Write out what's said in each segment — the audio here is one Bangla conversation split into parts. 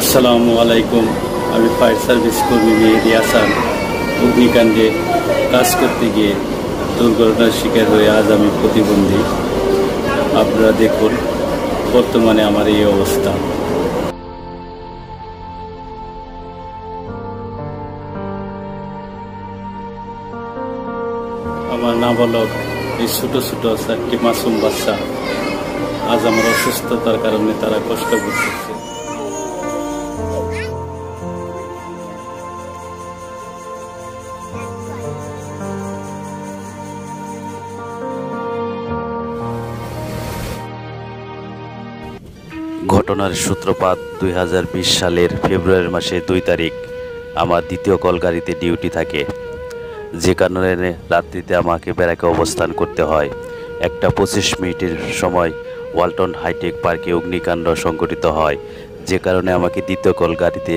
আসসালামু আলাইকুম। আমি ফায়ার সার্ভিস কর্মী মেহেদি হাসান। অগ্নিকাণ্ডে কাজ করতে গিয়ে দুর্ঘটনার শিকার হয়ে আজ আমি প্রতিবন্ধী। আপনারা দেখুন বর্তমানে আমার এই অবস্থা। আমার নাবালক এই ছোট ছোট 4টি মাসুম বাচ্চা আজ আমার অসুস্থতার কারণে তারা কষ্ট ভুগতেছে। ঘটনার সূত্রপাত 2020 সালের ফেব্রুয়ারি মাসের 2 তারিখ। আমার দ্বিতীয় কলগাড়িতে ডিউটি থাকে, যে কারণে রাত্রিতে আমাকে ব্যারাকে অবস্থান করতে হয়। 1:25 মিনিটের সময় ওয়ালটন হাইটেক পার্কে অগ্নিকাণ্ড সংঘটিত হয়, যে কারণে আমাকে দ্বিতীয় কলগাড়িতে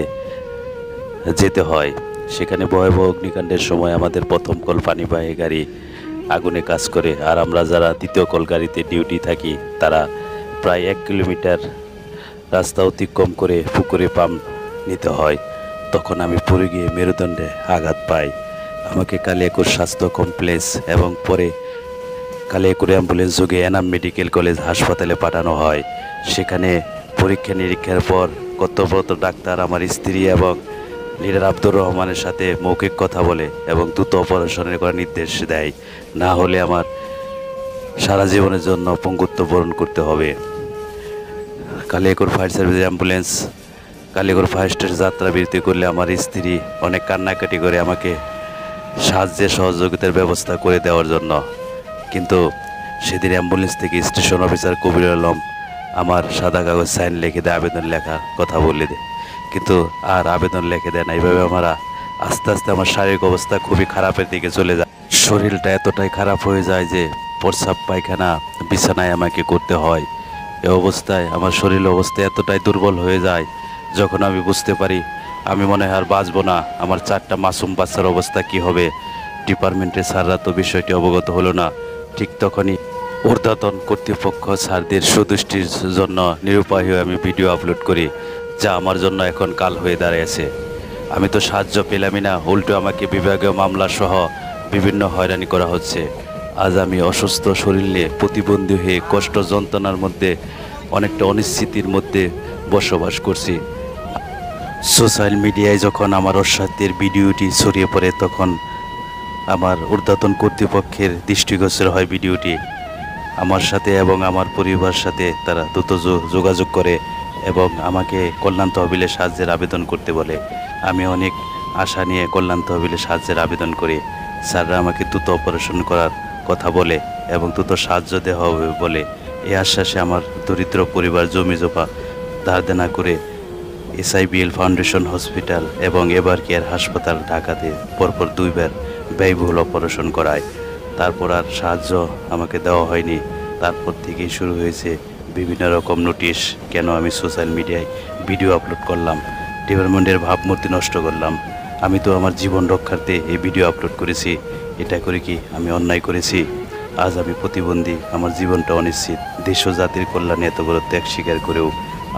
যেতে হয়। সেখানে ভয়াবহ অগ্নিকাণ্ডের সময় আমাদের প্রথম কল পানিবাহী গাড়ি আগুনে কাজ করে, আর আমরা যারা দ্বিতীয় কলগাড়িতে ডিউটি থাকি তারা প্রায় 1 কিলোমিটার রাস্তা অতিক্রম করে পুকুরে পাম্প নিতে হয়। তখন আমি পড়ে গিয়ে মেরুদণ্ডে আঘাত পাই। আমাকে কালিয়াকৈর স্বাস্থ্য কমপ্লেক্স এবং পরে কালিয়াকৈর অ্যাম্বুলেন্স যোগে এনাম মেডিকেল কলেজ হাসপাতালে পাঠানো হয়। সেখানে পরীক্ষা নিরীক্ষার পর কর্তব্যরত ডাক্তার আমার স্ত্রী এবং লিডার আব্দুর রহমানের সাথে মৌখিক কথা বলে এবং দ্রুত অপারেশনের করার নির্দেশ দেয়, না হলে আমার সারা জীবনের জন্য পঙ্গুত্ব বরণ করতে হবে। Kaliakair fire service ambulance Kaliakair fire station যাত্রা বিরতি করলে আমার স্ত্রী অনেক কান্নাকাটি করে আমাকে সাহায্যের সহযোগিতার ব্যবস্থা করে দেওয়ার জন্য। কিন্তু সেদিন অ্যাম্বুলেন্স থেকে স্টেশন অফিসার কবির আলম আমার সাদা কাগজ সাইন লিখে দেয়, আবেদন লেখার কথা বলে দেয়, কিন্তু আর আবেদন লিখে দেয় না। এইভাবে আমরা আস্তে আস্তে আমার শারীরিক অবস্থা খুবই খারাপের দিকে চলে যায়। শরীরটা এতটাই খারাপ হয়ে যায় যে প্রস্রাব পায়খানা বিছানায় আমাকে করতে হয়। এ অবস্থায় আমার শরীর অবস্থা এতটাই দুর্বল হয়ে যায়, যখন আমি বুঝতে পারি আমি মনে হয় আর বাঁচবো না, আমার 4টা মাসুম বাচ্চার অবস্থা কি হবে। ডিপার্টমেন্টের স্যাররা তো বিষয়টি অবগত হলো না। ঠিক তখনই ঊর্ধ্বতন কর্তৃপক্ষ স্যারদের সুদৃষ্টির জন্য নিরুপায় হয়ে আমি ভিডিও আপলোড করি, যা আমার জন্য এখন কাল হয়ে দাঁড়িয়েছে। আমি তো সাহায্য পেলামই না, উল্টো আমাকে বিভাগীয় মামলা সহ বিভিন্ন হয়রানি করা হচ্ছে। আজ আমি অসুস্থ শরীর নিয়ে প্রতিবন্ধী হয়ে কষ্ট যন্ত্রণার মধ্যে অনেকটা অনিশ্চিতির মধ্যে বসবাস করছি। সোশ্যাল মিডিয়ায় যখন আমার অস্বাস্থ্যের ভিডিওটি ছড়িয়ে পড়ে, তখন আমার ঊর্ধ্বতন কর্তৃপক্ষের দৃষ্টিগোচর হয় ভিডিওটি। আমার সাথে এবং আমার পরিবারের সাথে তারা দ্রুত যোগাযোগ করে এবং আমাকে কল্যাণ তহবিলে সাহায্যের আবেদন করতে বলে। আমি অনেক আশা নিয়ে কল্যাণ তহবিলে সাহায্যের আবেদন করি। স্যাররা আমাকে দ্রুত অপারেশন করার কথা বলে এবং দ্রুত সাহায্য দেওয়া হবে বলে। এই আশ্বাসে আমার দরিদ্র পরিবার জমি জমা ধার দেনা করে SIBL ফাউন্ডেশন হসপিটাল এবং এভার কেয়ার হাসপাতাল ঢাকাতে পরপর 2 বার ব্যয়বহুল অপারেশন করায়। তারপর আর সাহায্য আমাকে দেওয়া হয়নি। তারপর থেকেই শুরু হয়েছে বিভিন্ন রকম নোটিশ, কেন আমি সোশ্যাল মিডিয়ায় ভিডিও আপলোড করলাম, ডিপার্টমেন্টের ভাবমূর্তি নষ্ট করলাম। আমি তো আমার জীবন রক্ষার্থে এই ভিডিও আপলোড করেছি, এটা করে কি আমি অন্যায় করেছি? আজ আমি প্রতিবন্ধী, আমার জীবনটা অনিশ্চিত। দেশ ও জাতির কল্যাণে এত বড় ত্যাগ স্বীকার করেও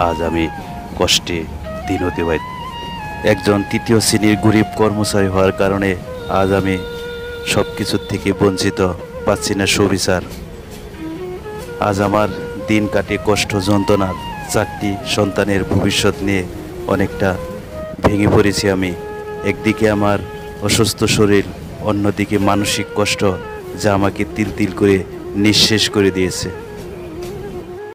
আজ আমি কষ্টে দিন অতিবাহিত। একজন 3য় শ্রেণীর গরিব কর্মচারী হওয়ার কারণে আজ আমি সব কিছুর থেকে বঞ্চিত, পাচ্ছি না সুবিচার। আজ আমার দিন কাটে কষ্ট যন্ত্রণার। 4টি সন্তানের ভবিষ্যৎ নিয়ে অনেকটা ভেঙে পড়েছি আমি। একদিকে আমার অসুস্থ শরীর, অন্যদিকে মানসিক কষ্ট, যা আমাকে তিল তিল করে নিঃশেষ করে দিয়েছে।